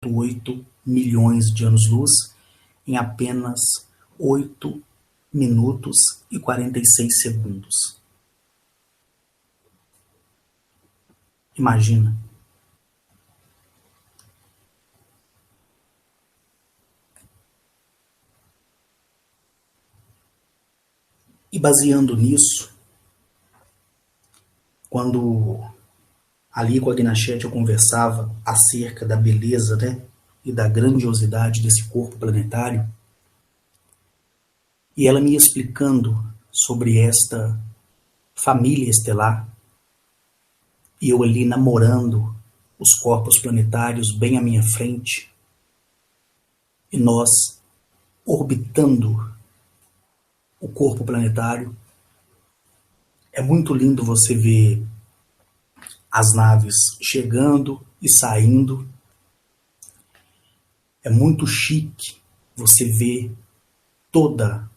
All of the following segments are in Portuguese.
8 milhões de anos-luz em apenas 8 minutos e 46 segundos. Imagina. E baseando nisso, quando ali com a Gnachete eu conversava acerca da beleza, né, e da grandiosidade desse corpo planetário, e ela me explicando sobre esta família estelar, e eu ali namorando os corpos planetários bem à minha frente, e nós orbitando o corpo planetário. É muito lindo você ver as naves chegando e saindo. É muito chique você ver toda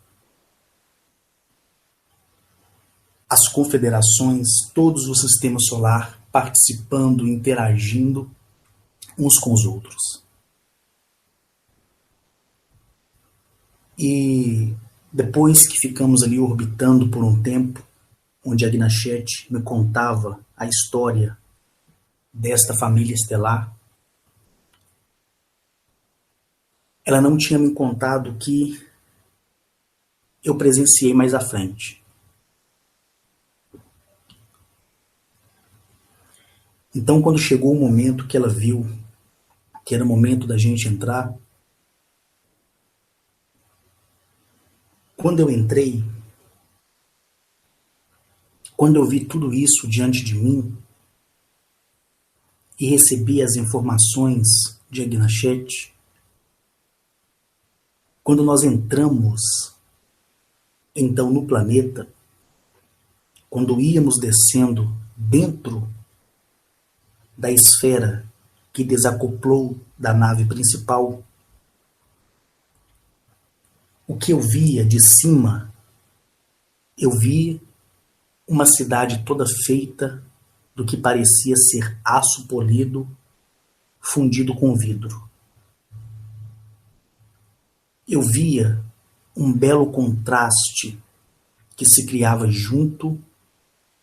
as confederações, todos o sistema solar participando, interagindo uns com os outros. E depois que ficamos ali orbitando por um tempo, onde a Gnachete me contava a história desta família estelar, ela não tinha me contado o que eu presenciei mais à frente. Então, quando chegou o momento que ela viu que era o momento da gente entrar, quando eu entrei, quando eu vi tudo isso diante de mim e recebi as informações de Gnachete, quando nós entramos então no planeta, quando íamos descendo dentro da esfera que desacoplou da nave principal, o que eu via de cima, eu via uma cidade toda feita do que parecia ser aço polido fundido com vidro. Eu via um belo contraste que se criava junto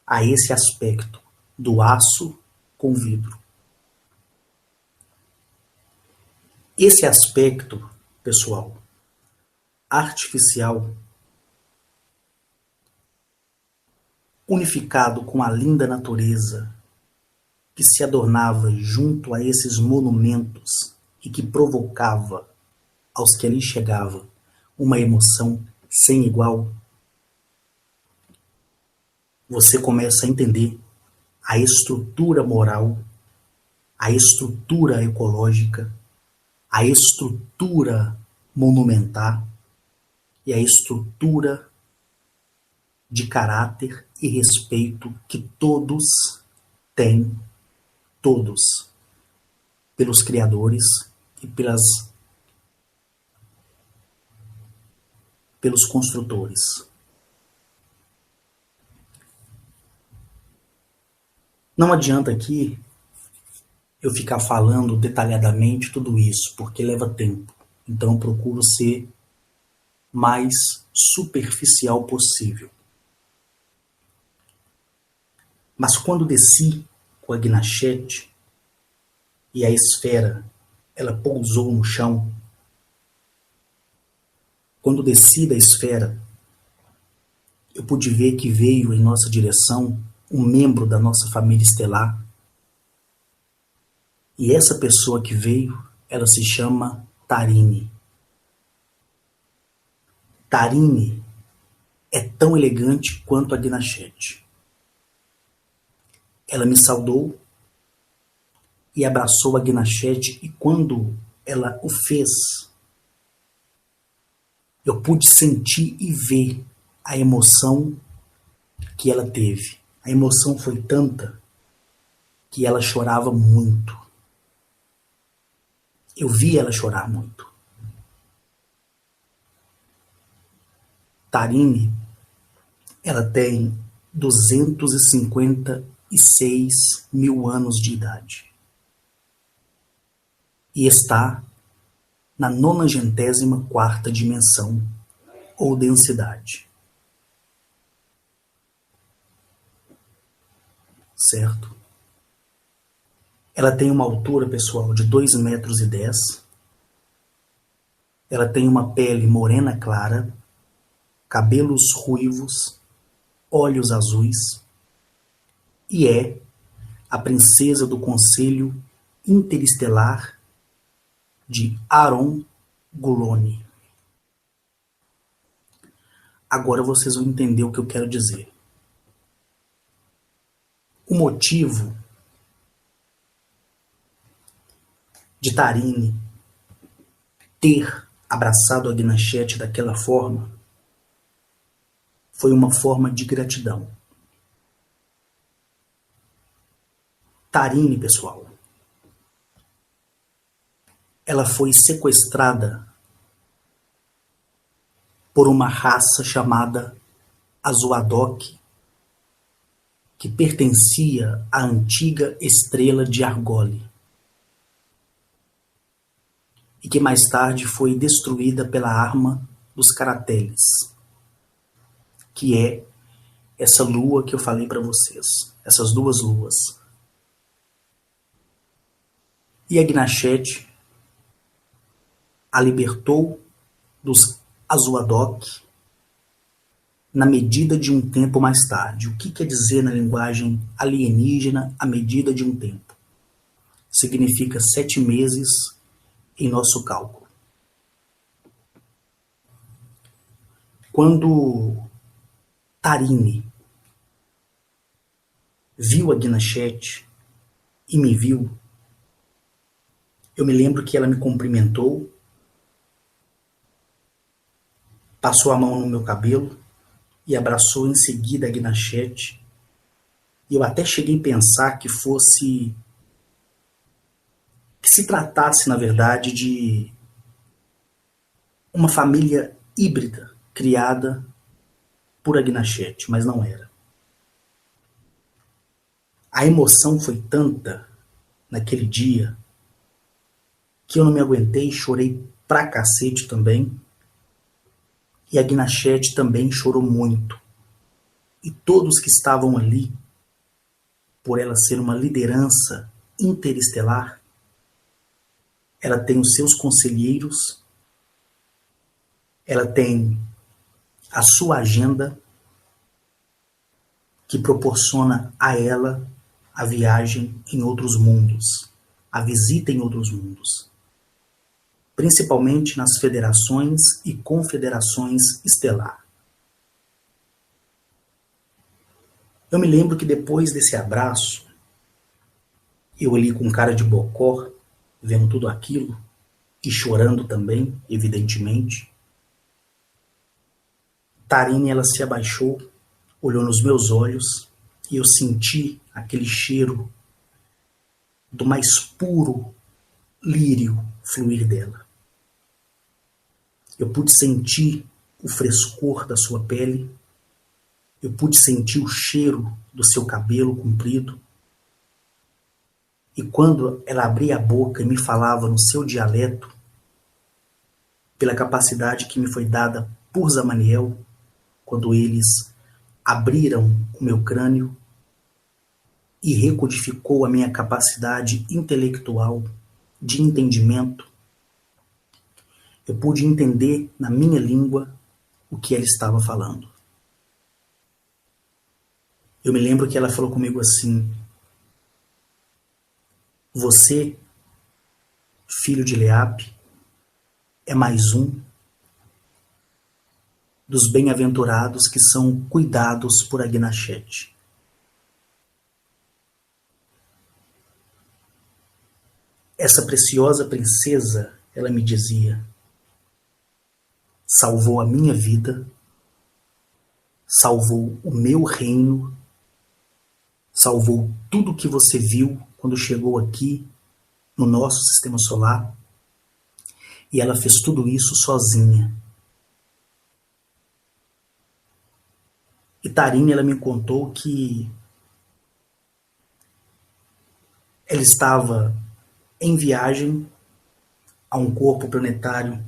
a esse aspecto do aço com vidro. Esse aspecto, pessoal, artificial, unificado com a linda natureza que se adornava junto a esses monumentos e que provocava aos que ali chegavam uma emoção sem igual, você começa a entender a estrutura moral, a estrutura ecológica, a estrutura monumental e a estrutura de caráter e respeito que todos têm, todos, pelos criadores e pelos construtores. Não adianta aqui eu ficar falando detalhadamente tudo isso, porque leva tempo. Então eu procuro ser mais superficial possível. Mas quando desci com a Gnachete e a esfera ela pousou no chão, quando desci da esfera, eu pude ver que veio em nossa direção um membro da nossa família estelar. E essa pessoa que veio, ela se chama Tarini. Tarini é tão elegante quanto a Gnachete. Ela me saudou e abraçou a Gnachete, e quando ela o fez, eu pude sentir e ver a emoção que ela teve. A emoção foi tanta que ela chorava muito. Eu vi ela chorar muito. Tarini, ela tem 256 mil anos de idade. e está na 94ª dimensão ou densidade. Certo? Ela tem uma altura, pessoal, de 2,10 metros. Ela tem uma pele morena clara, cabelos ruivos, olhos azuis e é a princesa do Conselho Interestelar de Aron Guloni. Agora vocês vão entender o que eu quero dizer. O motivo de Tarini ter abraçado a Gnachete daquela forma foi uma forma de gratidão. Tarini, pessoal, ela foi sequestrada por uma raça chamada Azuadok, que pertencia à antiga estrela de Argole, e que mais tarde foi destruída pela arma dos Carateles, que é essa lua que eu falei para vocês, essas duas luas. E a Gnachete a libertou dos Azuadok na medida de um tempo mais tarde. O que quer dizer na linguagem alienígena a medida de um tempo? Significa 7 meses em nosso cálculo. Quando Tarini viu a Gnachete e me viu, eu me lembro que ela me cumprimentou, passou a mão no meu cabelo e abraçou em seguida a Gnachete. E eu até cheguei a pensar que se tratasse, na verdade, de uma família híbrida criada por a Gnachete, mas não era. A emoção foi tanta naquele dia que eu não me aguentei, chorei pra cacete também. E a Gnachete também chorou muito. E todos que estavam ali, por ela ser uma liderança interestelar, ela tem os seus conselheiros, ela tem a sua agenda, que proporciona a ela a viagem em outros mundos, a visita em outros mundos, principalmente nas federações e confederações estelar. Eu me lembro que depois desse abraço, eu ali com cara de bocó, vendo tudo aquilo, e chorando também, evidentemente, Tarini, ela se abaixou, olhou nos meus olhos, e eu senti aquele cheiro do mais puro lírio fluir dela. Eu pude sentir o frescor da sua pele, eu pude sentir o cheiro do seu cabelo comprido, e quando ela abria a boca e me falava no seu dialeto, pela capacidade que me foi dada por Zamaniel, quando eles abriram o meu crânio e recodificou a minha capacidade intelectual de entendimento, eu pude entender na minha língua o que ela estava falando. Eu me lembro que ela falou comigo assim: você, filho de Leape, é mais um dos bem-aventurados que são cuidados por Gnachete. Essa preciosa princesa, ela me dizia, salvou a minha vida, salvou o meu reino, salvou tudo que você viu quando chegou aqui no nosso sistema solar, e ela fez tudo isso sozinha. E Tarini, ela me contou que ela estava em viagem a um corpo planetário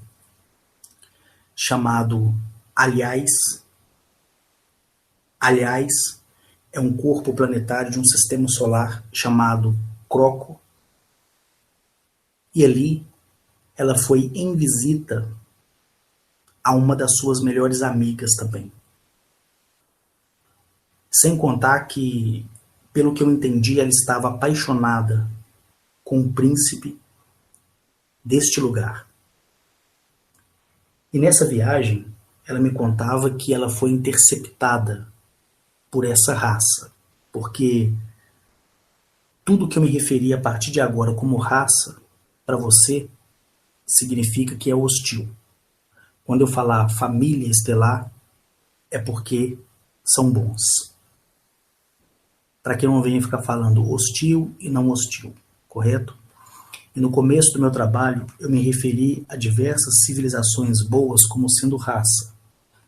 chamado Aliás. Aliás, é um corpo planetário de um sistema solar chamado Croco. E ali ela foi em visita a uma das suas melhores amigas também. Sem contar que, pelo que eu entendi, ela estava apaixonada com o príncipe deste lugar. E nessa viagem, ela me contava que ela foi interceptada por essa raça, porque tudo que eu me referi a partir de agora como raça, para você, significa que é hostil. Quando eu falar família estelar, é porque são bons. Para que eu não venha ficar falando hostil e não hostil, correto? E no começo do meu trabalho, eu me referi a diversas civilizações boas como sendo raça,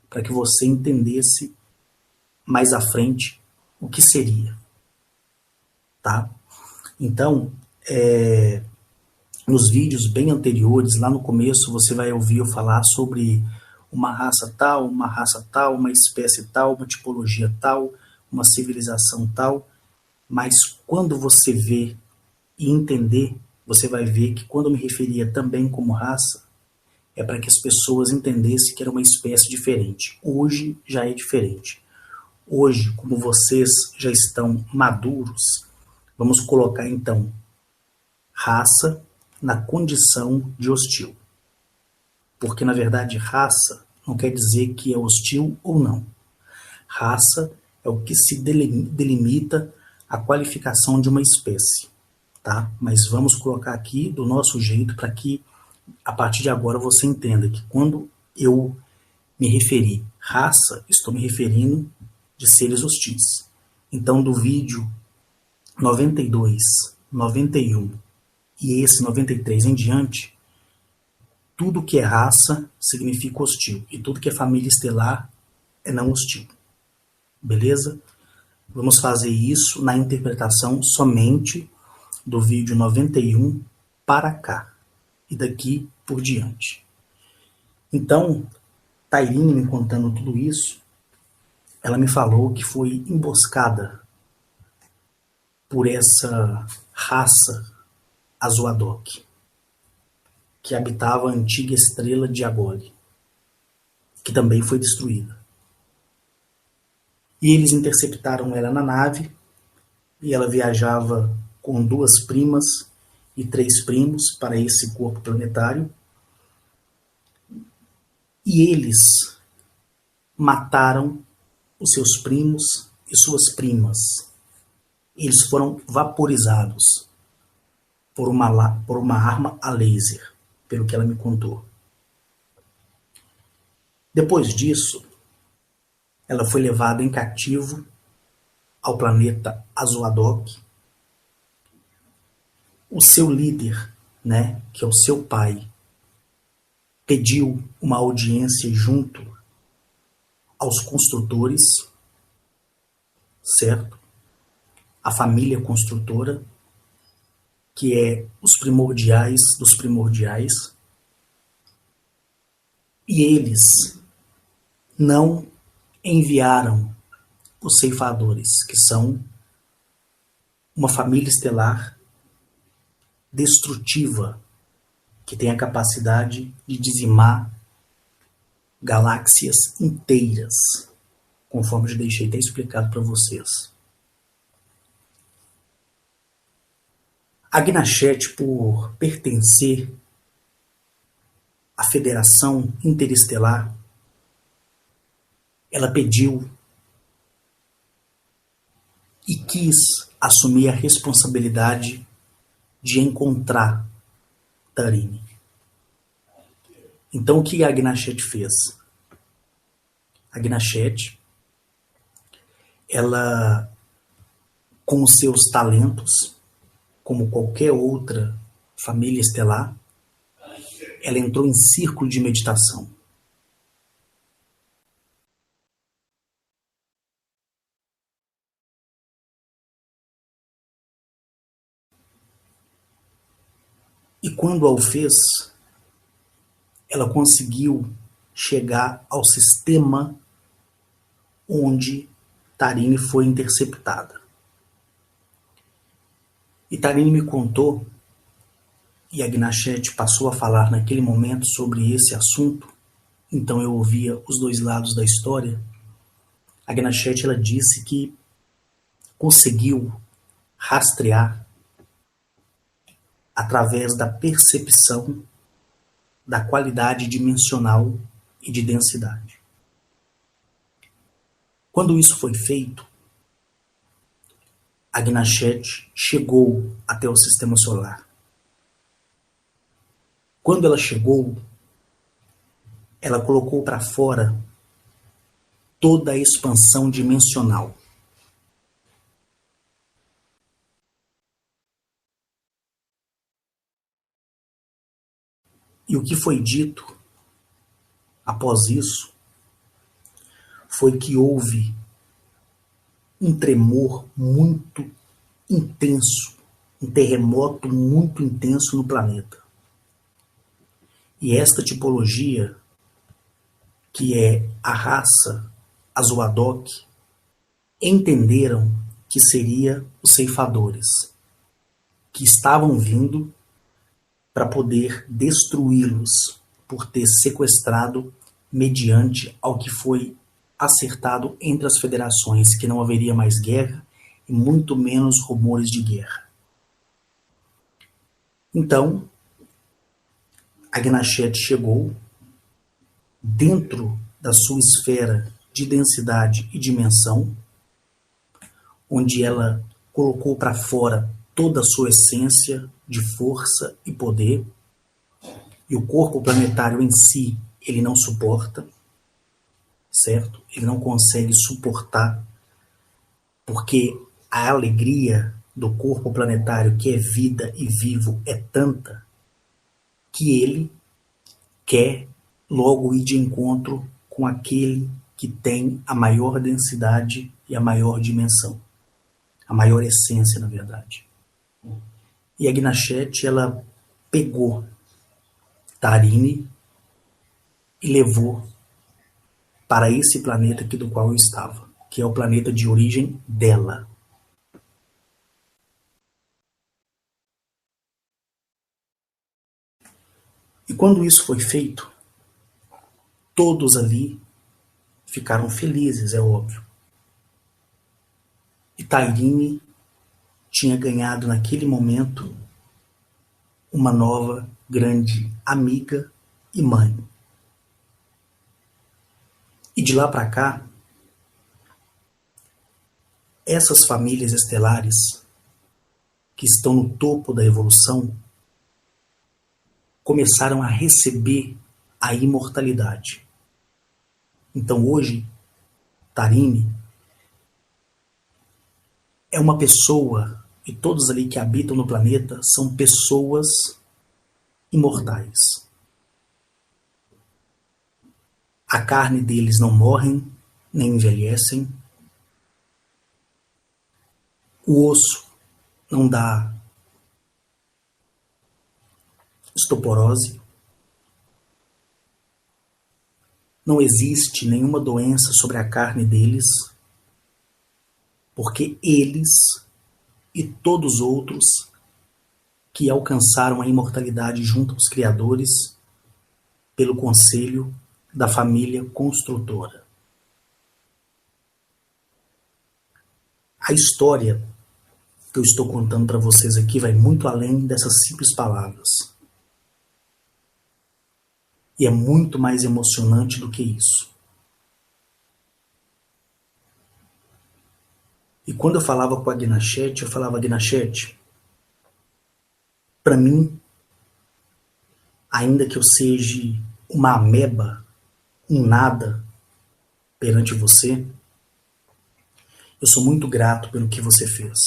para que você entendesse mais à frente o que seria, tá? Então, nos vídeos bem anteriores, lá no começo, você vai ouvir eu falar sobre uma raça tal, uma espécie tal, uma tipologia tal, uma civilização tal, mas quando você vê e entender, você vai ver que quando eu me referia também como raça, é para que as pessoas entendessem que era uma espécie diferente. Hoje já é diferente. Hoje, como vocês já estão maduros, vamos colocar então raça na condição de hostil. Porque, na verdade, raça não quer dizer que é hostil ou não. Raça é o que se delimita a qualificação de uma espécie, tá? Mas vamos colocar aqui do nosso jeito para que, a partir de agora, você entenda que quando eu me referi raça, estou me referindo de seres hostis. Então, do vídeo 92, 91 e esse 93 em diante, tudo que é raça significa hostil, e tudo que é família estelar é não hostil. Beleza? Vamos fazer isso na interpretação somente do vídeo 91 para cá, e daqui por diante. Então, Tairine me contando tudo isso, ela me falou que foi emboscada por essa raça Azuadok, que habitava a antiga estrela de Agoli, que também foi destruída. E eles interceptaram ela na nave, e ela viajava com 2 primas e 3 primos para esse corpo planetário, e eles mataram os seus primos e suas primas. Eles foram vaporizados por uma arma a laser, pelo que ela me contou. Depois disso, ela foi levada em cativo ao planeta Azuadok. O seu líder, né, que é o seu pai, pediu uma audiência junto aos construtores, certo? A família construtora, que é os primordiais dos primordiais, e eles não enviaram os ceifadores, que são uma família estelar destrutiva, que tem a capacidade de dizimar galáxias inteiras, conforme eu deixei até explicado para vocês. A Gnachet, por pertencer à Federação Interestelar, ela pediu e quis assumir a responsabilidade de encontrar Tairine. Então, o que a Gnachet fez? A Gnachet, ela, com os seus talentos, como qualquer outra família estelar, ela entrou em círculo de meditação. E quando a o fez, ela conseguiu chegar ao sistema onde Tarini foi interceptada. E Tarini me contou, e a Gnachete passou a falar naquele momento sobre esse assunto, então eu ouvia os dois lados da história. A Gnachete, ela disse que conseguiu rastrear através da percepção da qualidade dimensional e de densidade. Quando isso foi feito, a Gnachete chegou até o sistema solar. Quando ela chegou, ela colocou para fora toda a expansão dimensional. E o que foi dito após isso foi que houve um tremor muito intenso, um terremoto muito intenso no planeta. E esta tipologia, que é a raça Azuadok, entenderam que seria os ceifadores, que estavam vindo para poder destruí-los por ter sequestrado mediante ao que foi acertado entre as federações, que não haveria mais guerra e muito menos rumores de guerra. Então, a Gnachete chegou dentro da sua esfera de densidade e dimensão, onde ela colocou para fora toda a sua essência de força e poder, e o corpo planetário em si, ele não suporta, certo? Ele não consegue suportar, porque a alegria do corpo planetário, que é vida e vivo, é tanta que ele quer logo ir de encontro com aquele que tem a maior densidade e a maior dimensão, a maior essência, na verdade. E a Gnachete, ela pegou Tarini e levou para esse planeta aqui do qual eu estava, que é o planeta de origem dela. E quando isso foi feito, todos ali ficaram felizes, é óbvio. E Tarini tinha ganhado naquele momento uma nova grande amiga e mãe. E de lá para cá, essas famílias estelares que estão no topo da evolução começaram a receber a imortalidade. Então hoje, Tarini é uma pessoa, e todos ali que habitam no planeta são pessoas imortais. A carne deles não morrem, nem envelhecem. O osso não dá osteoporose. Não existe nenhuma doença sobre a carne deles, porque eles e todos os outros que alcançaram a imortalidade junto aos criadores pelo conselho da família construtora. A história que eu estou contando para vocês aqui vai muito além dessas simples palavras. E é muito mais emocionante do que isso. E quando eu falava com a Gnachete, eu falava: Gnachete, para mim, ainda que eu seja uma ameba, um nada perante você, eu sou muito grato pelo que você fez.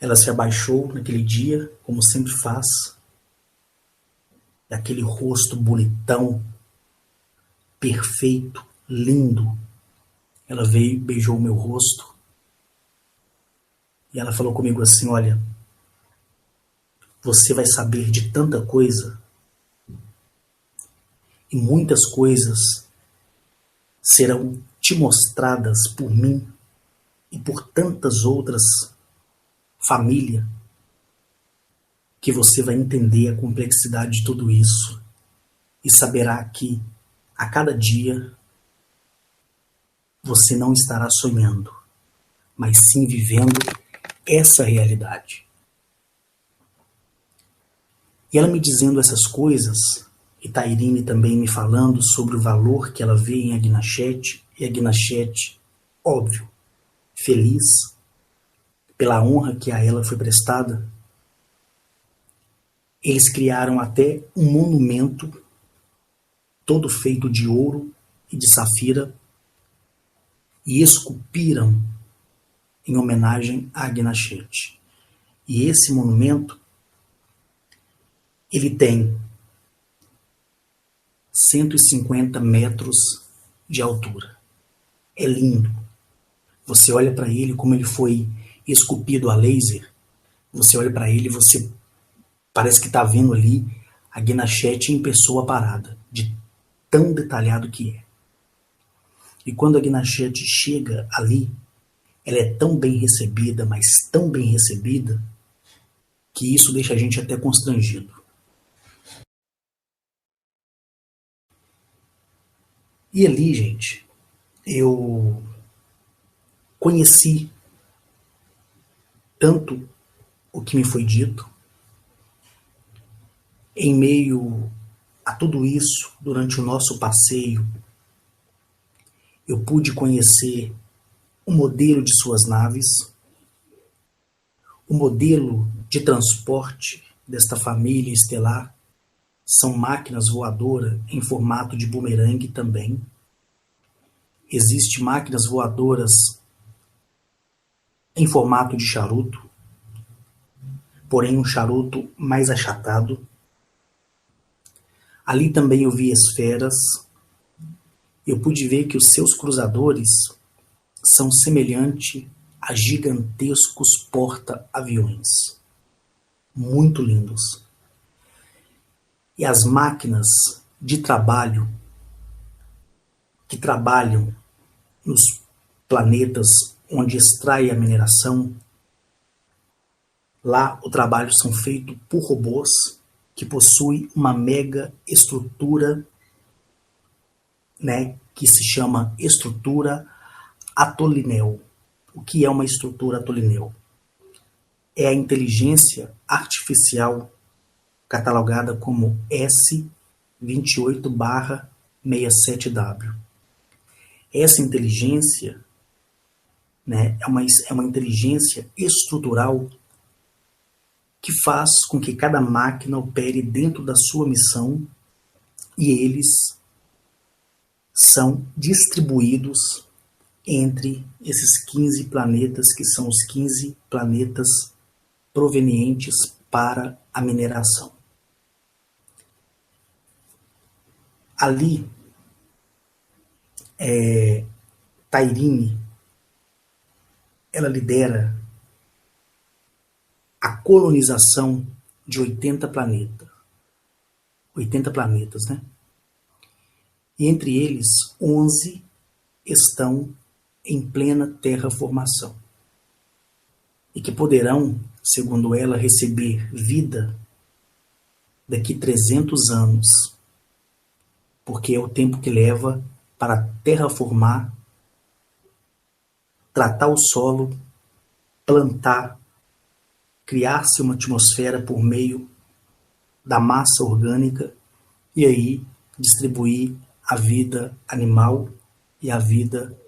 Ela se abaixou naquele dia, como sempre faz, e aquele rosto bonitão, perfeito, lindo. Ela veio, beijou o meu rosto, e ela falou comigo assim: olha, você vai saber de tanta coisa, e muitas coisas serão te mostradas por mim e por tantas outras famílias, que você vai entender a complexidade de tudo isso e saberá que a cada dia você não estará sonhando, mas sim vivendo essa realidade. E ela me dizendo essas coisas, e Tairine também me falando sobre o valor que ela vê em Agnachete, e Agnachete, óbvio, feliz pela honra que a ela foi prestada, eles criaram até um monumento todo feito de ouro e de safira e esculpiram em homenagem a Agnachete. E esse monumento, ele tem 150 metros de altura. É lindo. Você olha para ele como ele foi esculpido a laser, você olha para ele e você parece que está vendo ali a Agnachete em pessoa parada, de tão detalhado que é. E quando a Agnachete chega ali, ela é tão bem recebida, mas tão bem recebida, que isso deixa a gente até constrangido. E ali, gente, eu conheci tanto o que me foi dito, em meio a tudo isso, durante o nosso passeio, eu pude conhecer o modelo de suas naves, o modelo de transporte desta família estelar. São máquinas voadoras em formato de bumerangue também. Existem máquinas voadoras em formato de charuto, porém um charuto mais achatado. Ali também eu vi esferas. Eu pude ver que os seus cruzadores são semelhantes a gigantescos porta-aviões. Muito lindos. E as máquinas de trabalho que trabalham nos planetas onde extrai a mineração, lá o trabalho são feito por robôs que possuem uma mega estrutura, né, que se chama estrutura Atolineu. O que é uma estrutura Atolineu? É a inteligência artificial catalogada como S28/67W. Essa inteligência, né, é uma inteligência estrutural que faz com que cada máquina opere dentro da sua missão e eles são distribuídos entre esses 15 planetas, que são os 15 planetas provenientes para a mineração. Ali, Tairine, ela lidera a colonização de 80 planetas. 80 planetas, né? E entre eles, 11 estão em plena terraformação. E que poderão, segundo ela, receber vida daqui 300 anos. Porque é o tempo que leva para terraformar, tratar o solo, plantar, criar-se uma atmosfera por meio da massa orgânica e aí distribuir a vida animal e a vida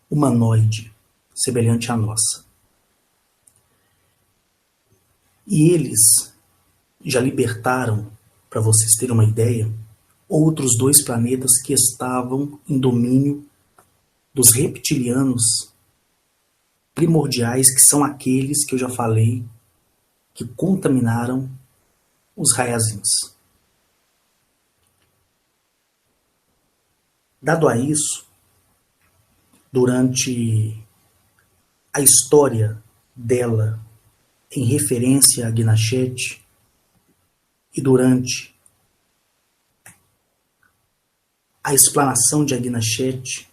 humanoide, semelhante à nossa. E eles já libertaram, para vocês terem uma ideia, outros 2 planetas que estavam em domínio dos reptilianos primordiais, que são aqueles que eu já falei, que contaminaram os Raiazins. Dado a isso, durante a história dela em referência a Agnachete, E durante a explanação de Agnachete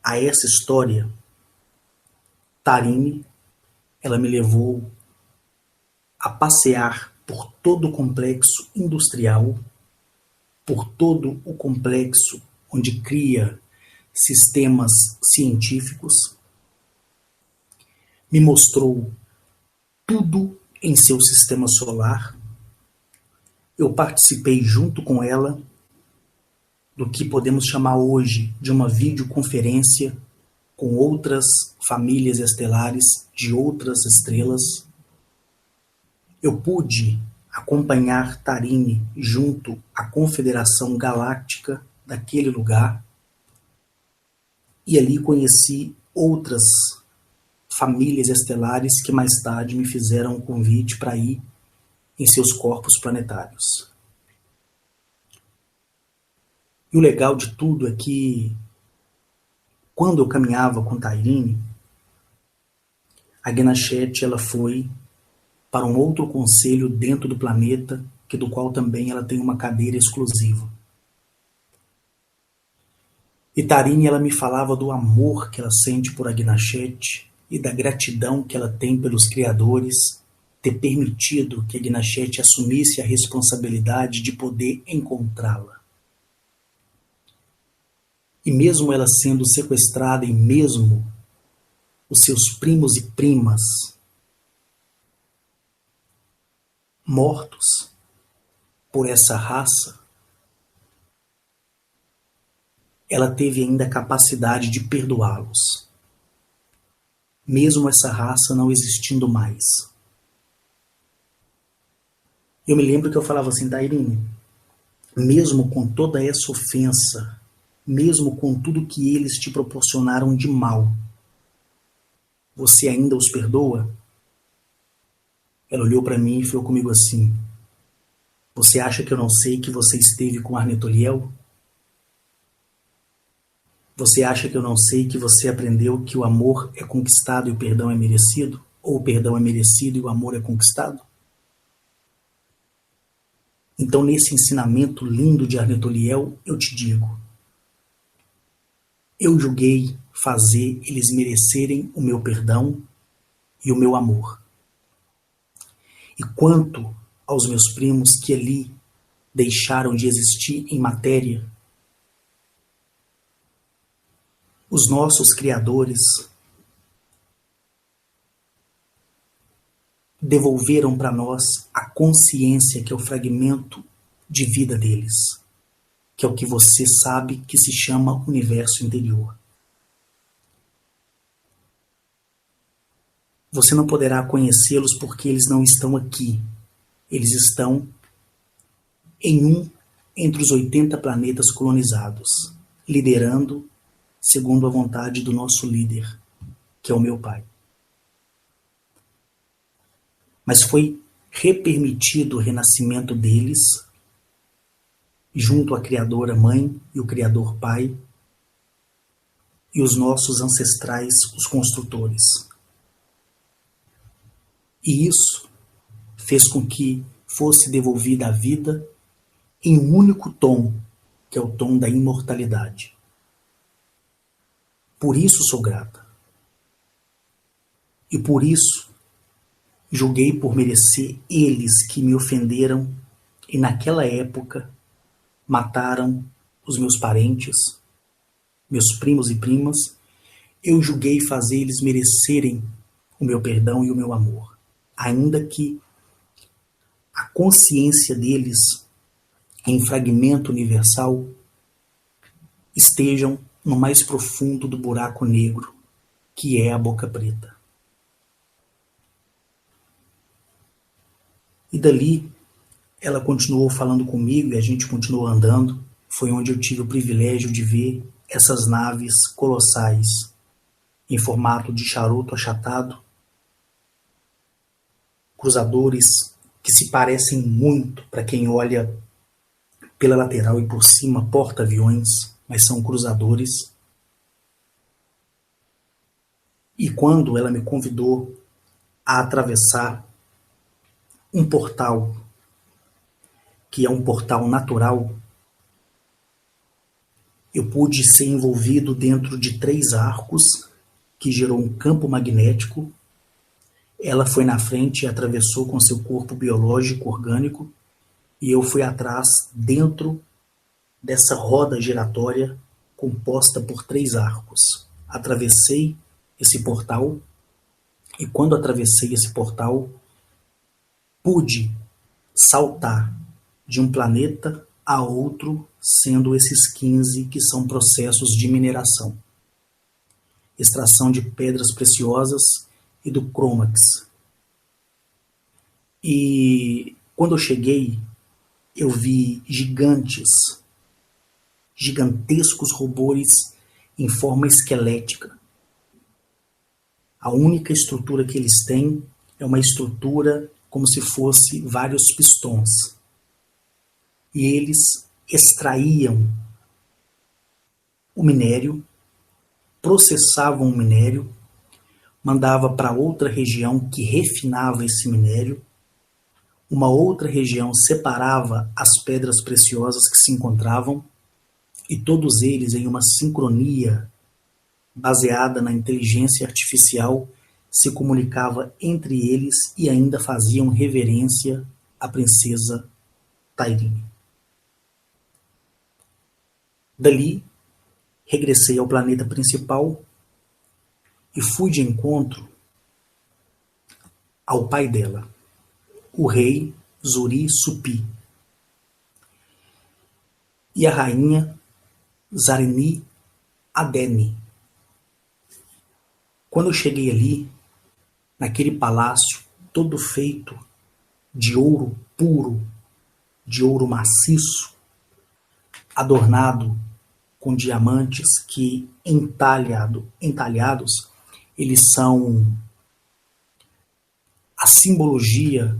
a essa história, Tarini, ela me levou a passear por todo o complexo industrial, por todo o complexo onde cria sistemas científicos, me mostrou tudo em seu sistema solar. Eu participei junto com ela do que podemos chamar hoje de uma videoconferência com outras famílias estelares de outras estrelas. Eu pude acompanhar Tarini junto à Confederação Galáctica daquele lugar e ali conheci outras famílias estelares que mais tarde me fizeram um convite para ir em seus corpos planetários. E o legal de tudo é que quando eu caminhava com Tarini, a Agnachete ela foi para um outro conselho dentro do planeta, que do qual também ela tem uma cadeira exclusiva. E Tarini ela me falava do amor que ela sente por Agnachete e da gratidão que ela tem pelos criadores ter permitido que Agnachete assumisse a responsabilidade de poder encontrá-la. E mesmo ela sendo sequestrada e mesmo os seus primos e primas mortos por essa raça, ela teve ainda a capacidade de perdoá-los, mesmo essa raça não existindo mais. Eu me lembro que eu falava assim, Tarini, mesmo com toda essa ofensa, mesmo com tudo que eles te proporcionaram de mal, você ainda os perdoa? Ela olhou para mim e falou comigo assim, você acha que eu não sei que você esteve com Arnetoliel? Você acha que eu não sei que você aprendeu que o amor é conquistado e o perdão é merecido? Ou o perdão é merecido e o amor é conquistado? Então, nesse ensinamento lindo de Arnetoliel, eu te digo, eu julguei fazer eles merecerem o meu perdão e o meu amor. E quanto aos meus primos que ali deixaram de existir em matéria, os nossos criadores devolveram para nós a consciência que é o fragmento de vida deles, que é o que você sabe que se chama universo interior. Você não poderá conhecê-los porque eles não estão aqui. Eles estão em um entre os 80 planetas colonizados, liderando segundo a vontade do nosso líder, que é o meu pai. Mas foi repermitido o renascimento deles, junto à Criadora Mãe e o Criador Pai, e os nossos ancestrais, os construtores. E isso fez com que fosse devolvida a vida em um único tom, que é o tom da imortalidade. Por isso sou grata. E por isso julguei por merecer eles que me ofenderam e naquela época mataram os meus parentes, meus primos e primas. Eu julguei fazer eles merecerem o meu perdão e o meu amor, ainda que a consciência deles em fragmento universal estejam no mais profundo do buraco negro, que é a boca preta. E dali, ela continuou falando comigo e a gente continuou andando. Foi onde eu tive o privilégio de ver essas naves colossais, em formato de charuto achatado, cruzadores que se parecem muito para quem olha pela lateral e por cima, porta-aviões, mas são cruzadores. E quando ela me convidou a atravessar um portal que é um portal natural, eu pude ser envolvido dentro de 3 arcos, que gerou um campo magnético. Ela foi na frente e atravessou com seu corpo biológico orgânico, e eu fui atrás dentro dessa roda giratória composta por 3 arcos. Atravessei esse portal, e quando atravessei esse portal, pude saltar de um planeta a outro, sendo esses 15 que são processos de mineração, extração de pedras preciosas e do Chromax. E quando eu cheguei, eu vi gigantescos robôs em forma esquelética. A única estrutura que eles têm é uma estrutura como se fosse vários pistões. E eles extraíam o minério, processavam o minério, mandava para outra região que refinava esse minério, uma outra região separava as pedras preciosas que se encontravam, e todos eles, em uma sincronia baseada na inteligência artificial, se comunicava entre eles e ainda faziam reverência à princesa Tairine. Dali, regressei ao planeta principal e fui de encontro ao pai dela, o rei Zuri Supi, e a rainha Zarini Adeni. Quando eu cheguei ali, naquele palácio todo feito de ouro puro, de ouro maciço, adornado com diamantes que, entalhados, eles são a simbologia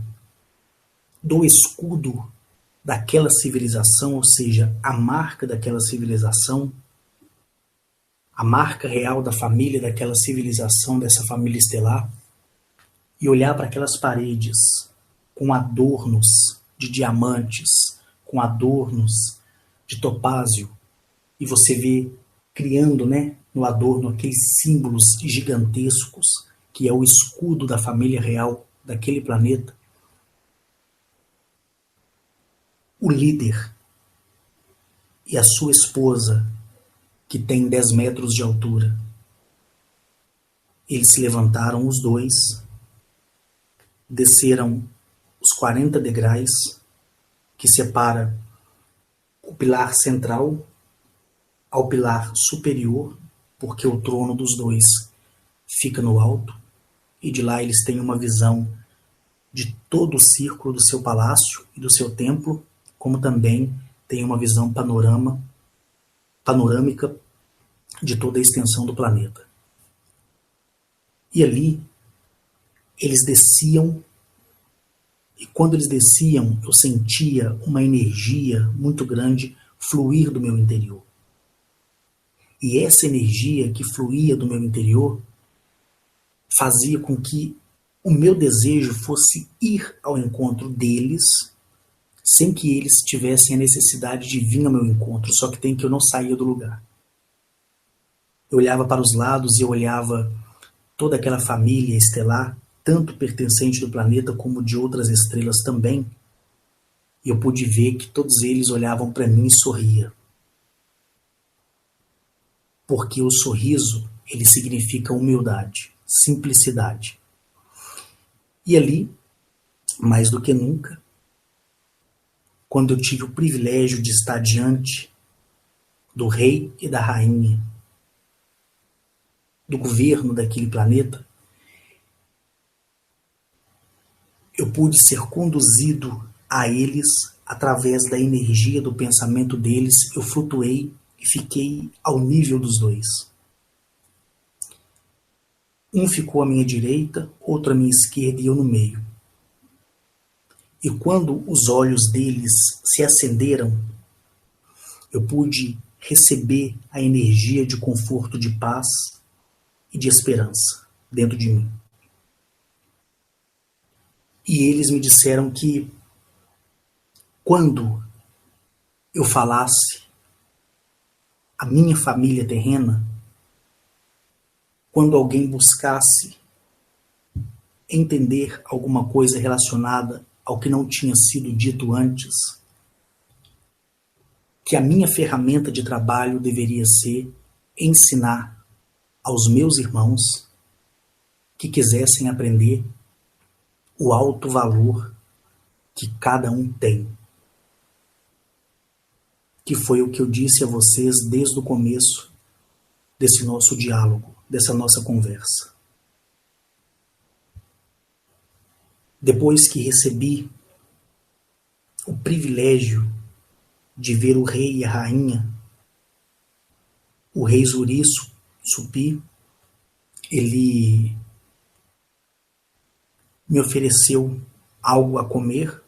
do escudo daquela civilização, ou seja, a marca daquela civilização, a marca real da família daquela civilização, dessa família estelar, e olhar para aquelas paredes com adornos de diamantes, com adornos de topázio, e você vê criando, no adorno aqueles símbolos gigantescos, que é o escudo da família real daquele planeta. O líder e a sua esposa, que tem 10 metros de altura, eles se levantaram os dois, desceram os 40 degraus que separa o pilar central ao pilar superior, porque o trono dos dois fica no alto, e de lá eles têm uma visão de todo o círculo do seu palácio e do seu templo, como também tem uma visão panorâmica de toda a extensão do planeta. E ali, eles desciam, e quando eles desciam, eu sentia uma energia muito grande fluir do meu interior. E essa energia que fluía do meu interior fazia com que o meu desejo fosse ir ao encontro deles, sem que eles tivessem a necessidade de vir ao meu encontro, só que tem que eu não saía do lugar. Eu olhava para os lados e eu olhava toda aquela família estelar, tanto pertencente do planeta como de outras estrelas também, e eu pude ver que todos eles olhavam para mim e sorriam. Porque o sorriso, ele significa humildade, simplicidade. E ali, mais do que nunca, quando eu tive o privilégio de estar diante do rei e da rainha, do governo daquele planeta, eu pude ser conduzido a eles através da energia do pensamento deles. Eu flutuei e fiquei ao nível dos dois. Um ficou à minha direita, outro à minha esquerda e eu no meio. E quando os olhos deles se acenderam, eu pude receber a energia de conforto, de paz e de esperança dentro de mim. E eles me disseram que quando eu falasse a minha família terrena, quando alguém buscasse entender alguma coisa relacionada ao que não tinha sido dito antes, que a minha ferramenta de trabalho deveria ser ensinar aos meus irmãos que quisessem aprender o alto valor que cada um tem. Que foi o que eu disse a vocês desde o começo desse nosso diálogo, dessa nossa conversa. Depois que recebi o privilégio de ver o rei e a rainha, o rei Zuri Supi, ele me ofereceu algo a comer,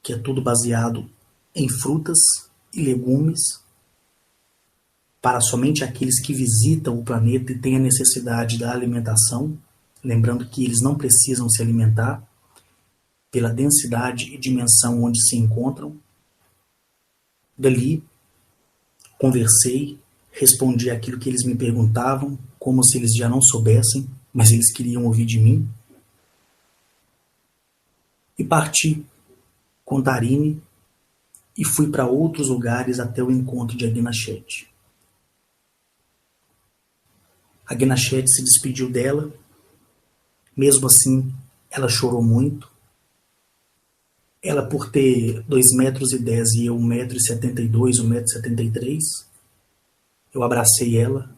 que é tudo baseado em frutas e legumes, para somente aqueles que visitam o planeta e têm a necessidade da alimentação, lembrando que eles não precisam se alimentar pela densidade e dimensão onde se encontram. Dali, conversei, respondi aquilo que eles me perguntavam, como se eles já não soubessem, mas eles queriam ouvir de mim. E parti com Tarini e fui para outros lugares até o encontro de Agnachete. Agnachete se despediu dela, mesmo assim ela chorou muito. Ela, por ter 2,10 metros e eu 1,72 m, 1,73 m, eu abracei ela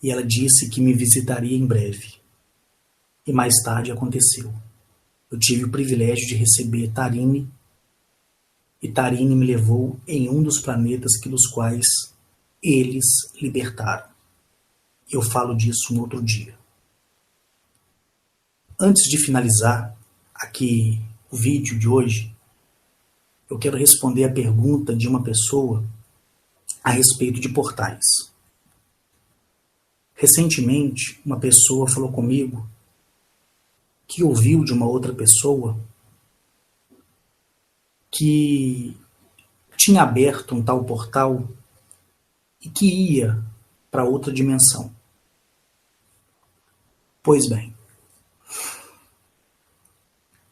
e ela disse que me visitaria em breve. E mais tarde aconteceu. Eu tive o privilégio de receber Tarini e Tarini me levou em um dos planetas dos quais eles libertaram. Eu falo disso no outro dia. Antes de finalizar aqui o vídeo de hoje, eu quero responder a pergunta de uma pessoa a respeito de portais. Recentemente, uma pessoa falou comigo que ouviu de uma outra pessoa que tinha aberto um tal portal e que ia para outra dimensão. Pois bem,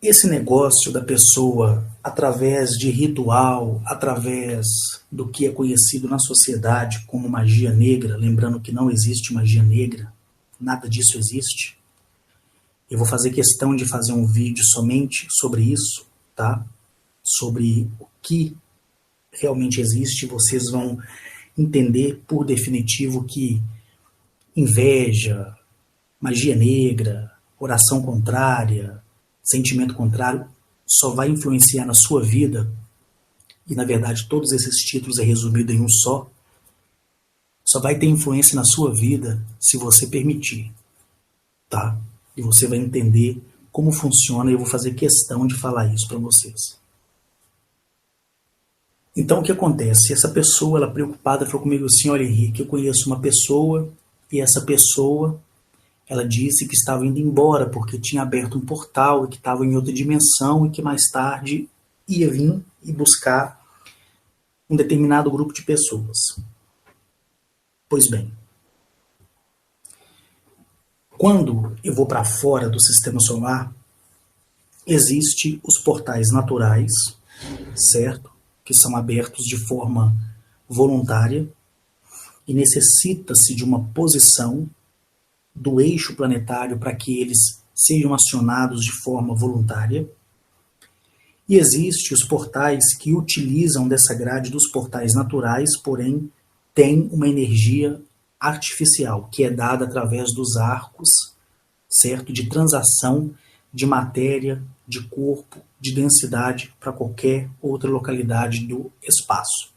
esse negócio da pessoa, através de ritual, através do que é conhecido na sociedade como magia negra, lembrando que não existe magia negra, nada disso existe. Eu vou fazer questão de fazer um vídeo somente sobre isso, tá? Sobre o que realmente existe. Vocês vão entender por definitivo que inveja, magia negra, oração contrária, sentimento contrário, só vai influenciar na sua vida, e na verdade todos esses títulos é resumido em um só vai ter influência na sua vida se você permitir, tá? E você vai entender como funciona e eu vou fazer questão de falar isso para vocês. Então o que acontece? Essa pessoa, ela preocupada, falou comigo assim: olha, Henrique, eu conheço uma pessoa e essa pessoa, ela disse que estava indo embora porque tinha aberto um portal e que estava em outra dimensão e que mais tarde ia vir e buscar um determinado grupo de pessoas. Pois bem, quando eu vou para fora do sistema solar, existem os portais naturais, certo? Que são abertos de forma voluntária e necessita-se de uma posição do eixo planetário para que eles sejam acionados de forma voluntária. E existem os portais que utilizam dessa grade dos portais naturais, porém tem uma energia artificial, que é dada através dos arcos, certo? De transação de matéria, de corpo, de densidade para qualquer outra localidade do espaço.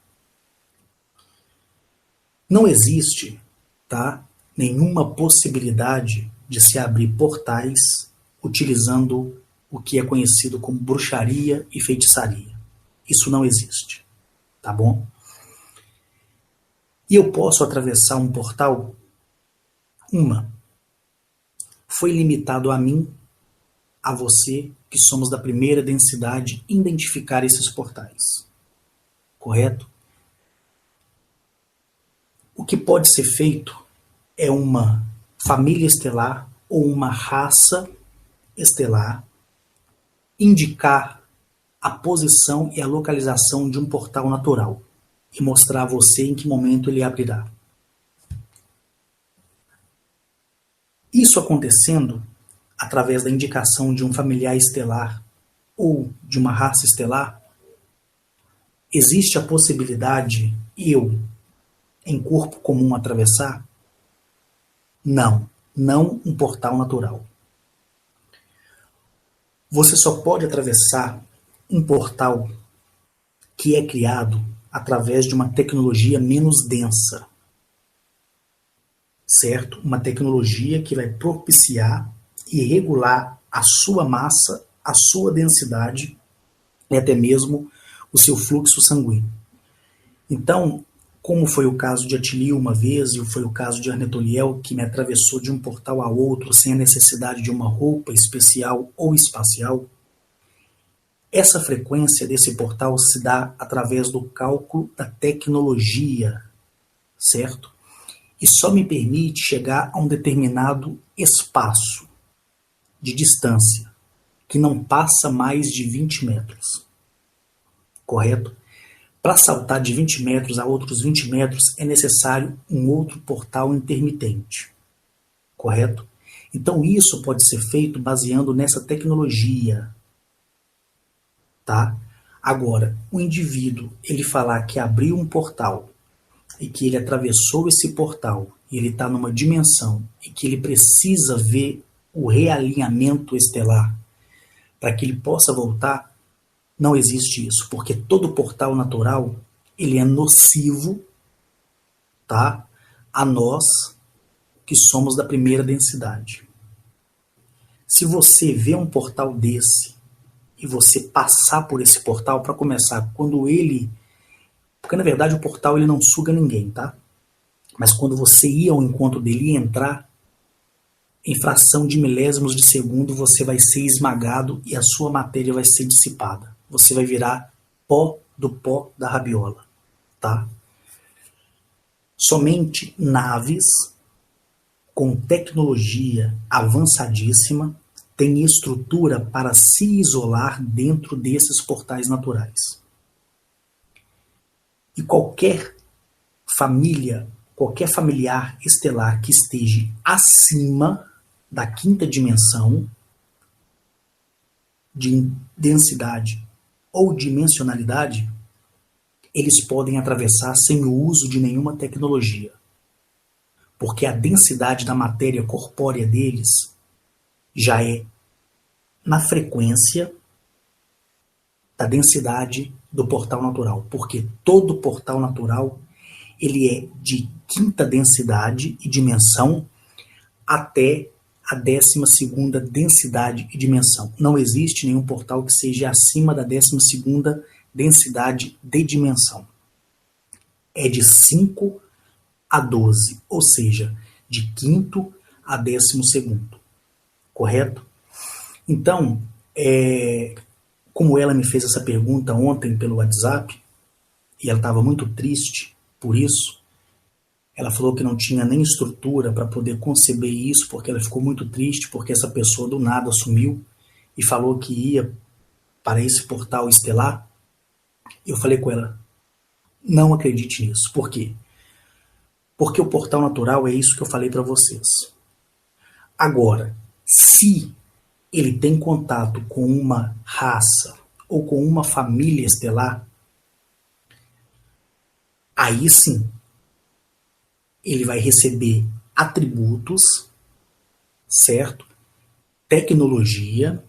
Não existe, tá, nenhuma possibilidade de se abrir portais utilizando o que é conhecido como bruxaria e feitiçaria. Isso não existe, tá bom? E eu posso atravessar um portal? Foi limitado a mim, a você que somos da primeira densidade, identificar esses portais. Correto? O que pode ser feito é uma família estelar ou uma raça estelar indicar a posição e a localização de um portal natural e mostrar a você em que momento ele abrirá. Isso acontecendo através da indicação de um familiar estelar ou de uma raça estelar, existe a possibilidade eu, em corpo comum, atravessar? Não, não um portal natural. Você só pode atravessar um portal que é criado através de uma tecnologia menos densa, certo? Uma tecnologia que vai propiciar e regular a sua massa, a sua densidade e até mesmo o seu fluxo sanguíneo. Então, como foi o caso de Atilio uma vez e foi o caso de Arnetoliel, que me atravessou de um portal a outro sem a necessidade de uma roupa especial ou espacial, essa frequência desse portal se dá através do cálculo da tecnologia, certo? E só me permite chegar a um determinado espaço de distância, que não passa mais de 20 metros. Correto? Para saltar de 20 metros a outros 20 metros é necessário um outro portal intermitente. Correto? Então isso pode ser feito baseando nessa tecnologia. Tá? Agora, o indivíduo, ele falar que abriu um portal e que ele atravessou esse portal e ele está numa dimensão e que ele precisa ver o realinhamento estelar para que ele possa voltar, não existe isso, porque todo portal natural ele é nocivo, tá? A nós que somos da primeira densidade. Se você vê um portal desse e você passar por esse portal, para começar, quando ele... Porque na verdade o portal ele não suga ninguém, tá? Mas quando você ir ao encontro dele e entrar, em fração de milésimos de segundo você vai ser esmagado e a sua matéria vai ser dissipada. Você vai virar pó do pó da rabiola, tá? Somente naves com tecnologia avançadíssima têm estrutura para se isolar dentro desses portais naturais. E qualquer família, qualquer familiar estelar que esteja acima da quinta dimensão de densidade ou dimensionalidade, eles podem atravessar sem o uso de nenhuma tecnologia. Porque a densidade da matéria corpórea deles já é na frequência da densidade do portal natural. Porque todo portal natural ele é de quinta densidade e dimensão até a 12ª densidade e dimensão. Não existe nenhum portal que seja acima da 12ª densidade de dimensão. É de 5 a 12, ou seja, de quinto a 12º. Correto? Então, como ela me fez essa pergunta ontem pelo WhatsApp, e ela estava muito triste por isso, ela falou que não tinha nem estrutura para poder conceber isso, porque ela ficou muito triste, porque essa pessoa do nada sumiu e falou que ia para esse portal estelar. Eu falei com ela, não acredite nisso. Por quê? Porque o portal natural é isso que eu falei para vocês. Agora, se ele tem contato com uma raça ou com uma família estelar, aí sim, ele vai receber atributos, certo? Tecnologia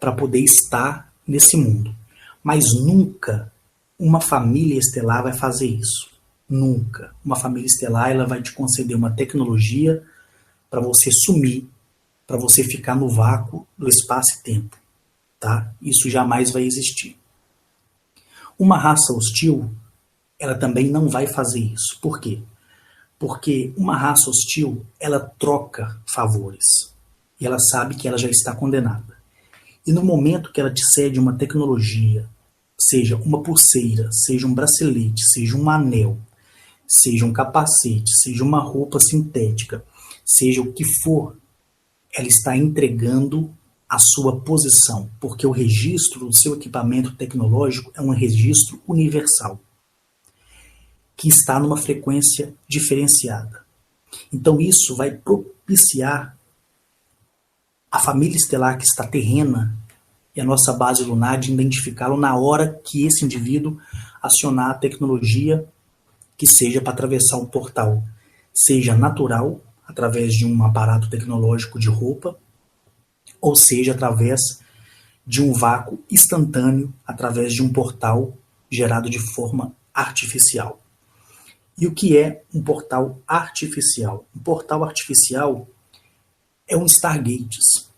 para poder estar nesse mundo. Mas nunca uma família estelar vai fazer isso. Nunca. Uma família estelar ela vai te conceder uma tecnologia para você sumir, para você ficar no vácuo do espaço e tempo. Tá? Isso jamais vai existir. Uma raça hostil, ela também não vai fazer isso. Por quê? Porque uma raça hostil, ela troca favores. E ela sabe que ela já está condenada. E no momento que ela te cede uma tecnologia, seja uma pulseira, seja um bracelete, seja um anel, seja um capacete, seja uma roupa sintética, seja o que for, ela está entregando a sua posição, porque o registro do seu equipamento tecnológico é um registro universal, que está numa frequência diferenciada. Então isso vai propiciar a família estelar que está terrena e a nossa base lunar de identificá-lo na hora que esse indivíduo acionar a tecnologia que seja para atravessar um portal, seja natural, através de um aparato tecnológico de roupa, ou seja, através de um vácuo instantâneo, através de um portal gerado de forma artificial. E o que é um portal artificial? Um portal artificial é um Stargates,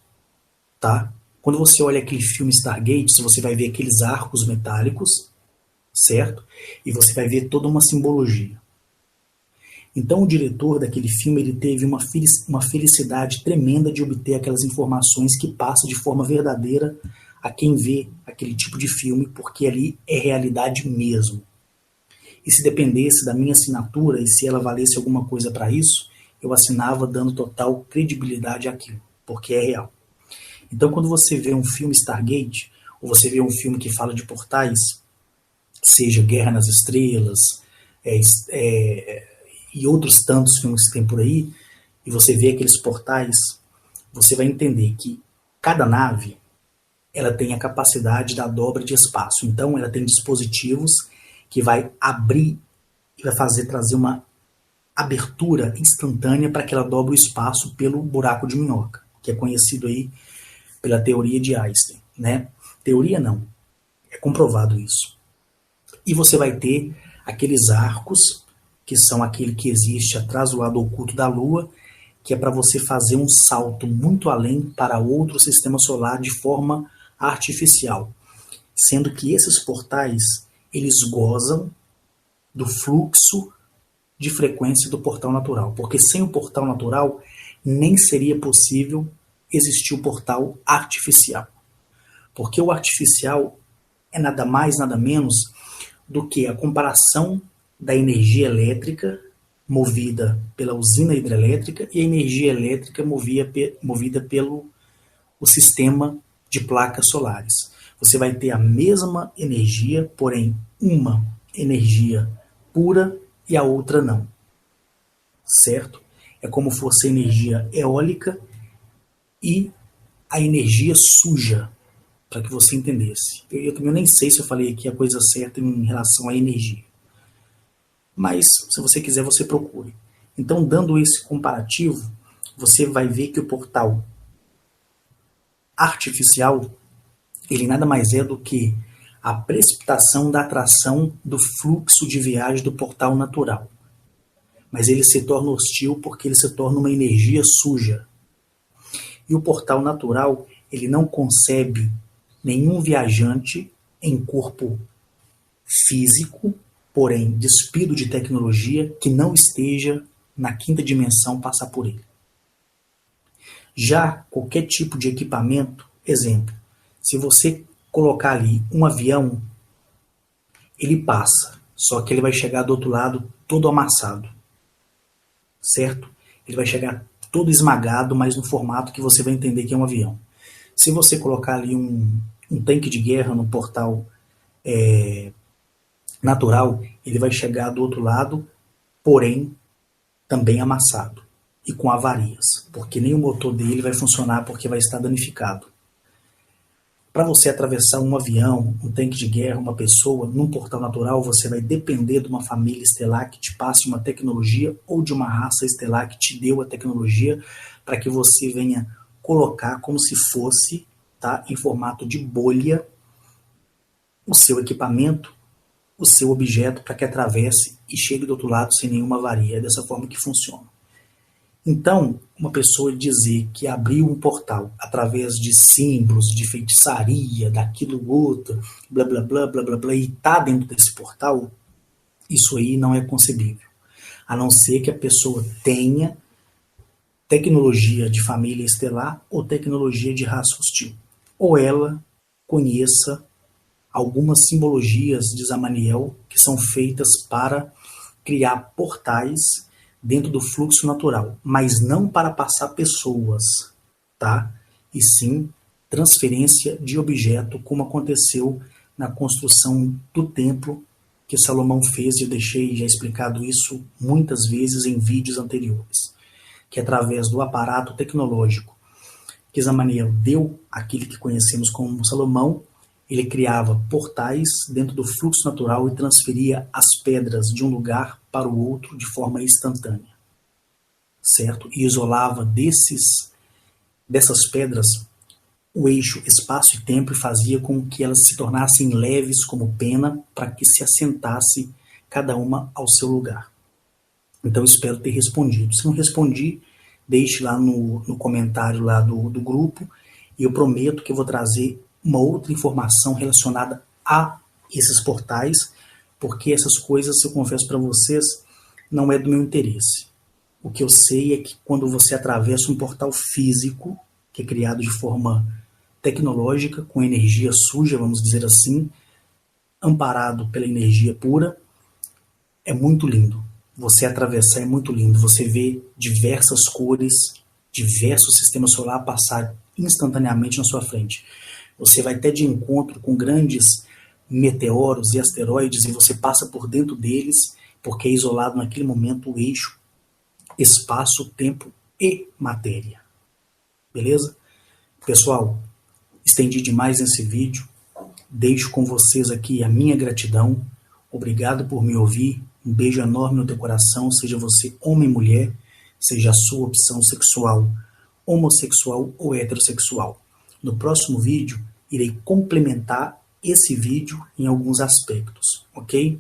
tá? Quando você olha aquele filme Stargates, você vai ver aqueles arcos metálicos, certo? E você vai ver toda uma simbologia. Então o diretor daquele filme ele teve uma felicidade tremenda de obter aquelas informações que passa de forma verdadeira a quem vê aquele tipo de filme, porque ali é realidade mesmo. E se dependesse da minha assinatura e se ela valesse alguma coisa para isso, eu assinava dando total credibilidade àquilo, porque é real. Então quando você vê um filme Stargate, ou você vê um filme que fala de portais, seja Guerra nas Estrelas, e outros tantos filmes que tem por aí, e você vê aqueles portais, você vai entender que cada nave ela tem a capacidade da dobra de espaço. Então ela tem dispositivos que vai abrir e vai trazer uma abertura instantânea para que ela dobre o espaço pelo buraco de minhoca, que é conhecido aí pela teoria de Einstein, né? Teoria não, é comprovado isso. E você vai ter aqueles arcos, que são aquele que existe atrás do lado oculto da Lua, que é para você fazer um salto muito além para outro sistema solar de forma artificial. Sendo que esses portais, eles gozam do fluxo de frequência do portal natural. Porque sem o portal natural, nem seria possível existir o portal artificial. Porque o artificial é nada mais, nada menos do que a comparação da energia elétrica movida pela usina hidrelétrica e a energia elétrica movida pelo o sistema de placas solares. Você vai ter a mesma energia, porém uma energia pura e a outra não. Certo? É como fosse a energia eólica e a energia suja, para que você entendesse. Eu também nem sei se eu falei aqui a coisa certa em relação à energia. Mas, se você quiser, você procure. Então, dando esse comparativo, você vai ver que o portal artificial, ele nada mais é do que a precipitação da atração do fluxo de viagem do portal natural. Mas ele se torna hostil porque ele se torna uma energia suja. E o portal natural, ele não concebe nenhum viajante em corpo físico, porém despido de tecnologia, que não esteja na quinta dimensão passar por ele. Já qualquer tipo de equipamento, exemplo, se você colocar ali um avião, ele passa, só que ele vai chegar do outro lado todo amassado, certo? Ele vai chegar todo esmagado, mas no formato que você vai entender que é um avião. Se você colocar ali um tanque de guerra no portal natural, ele vai chegar do outro lado, porém também amassado e com avarias, porque nem o motor dele vai funcionar porque vai estar danificado. Para você atravessar um avião, um tanque de guerra, uma pessoa, num portal natural, você vai depender de uma família estelar que te passe uma tecnologia ou de uma raça estelar que te deu a tecnologia para que você venha colocar como se fosse, tá, em formato de bolha o seu equipamento, o seu objeto para que atravesse e chegue do outro lado sem nenhuma avaria. É dessa forma que funciona. Então, uma pessoa dizer que abriu um portal através de símbolos, de feitiçaria, daquilo outro, blá blá blá blá blá blá, e está dentro desse portal, isso aí não é concebível. A não ser que a pessoa tenha tecnologia de família estelar ou tecnologia de raça hostil. ou ela conheça algumas simbologias de Zamaniel que são feitas para criar portais dentro do fluxo natural, mas não para passar pessoas, tá? E sim transferência de objeto, como aconteceu na construção do templo que Salomão fez, e eu deixei já explicado isso muitas vezes em vídeos anteriores, que através do aparato tecnológico que Zamaniel deu àquele que conhecemos como Salomão, ele criava portais dentro do fluxo natural e transferia as pedras de um lugar para o outro de forma instantânea, certo? E isolava dessas pedras o eixo espaço e tempo e fazia com que elas se tornassem leves como pena para que se assentasse cada uma ao seu lugar. Então espero ter respondido. Se não respondi, deixe lá no comentário lá do grupo e eu prometo que eu vou trazer uma outra informação relacionada a esses portais, porque essas coisas, eu confesso para vocês, não é do meu interesse. O que eu sei é que quando você atravessa um portal físico, que é criado de forma tecnológica, com energia suja, vamos dizer assim, amparado pela energia pura, é muito lindo. Você atravessar é muito lindo. Você vê diversas cores, diversos sistemas solares passar instantaneamente na sua frente. Você vai até de encontro com grandes meteoros e asteroides e você passa por dentro deles, porque é isolado naquele momento o eixo, espaço, tempo e matéria. Beleza? Pessoal, estendi demais nesse vídeo. Deixo com vocês aqui a minha gratidão. Obrigado por me ouvir. Um beijo enorme no teu coração, seja você homem ou mulher, seja a sua opção sexual, homossexual ou heterossexual. No próximo vídeo, irei complementar esse vídeo em alguns aspectos, ok?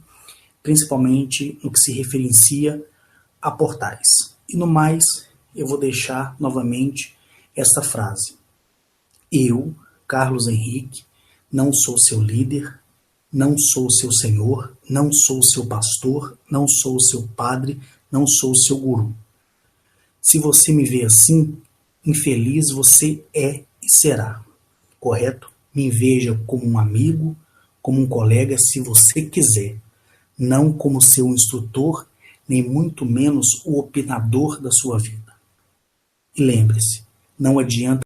Principalmente no que se referencia a portais. E no mais, eu vou deixar novamente esta frase. Eu, Carlos Henrique, não sou seu líder, não sou seu senhor, não sou seu pastor, não sou seu padre, não sou seu guru. Se você me vê assim, infeliz você é e será. Correto? Me veja como um amigo, como um colega, se você quiser. Não como seu instrutor, nem muito menos o opinador da sua vida. E lembre-se, não adianta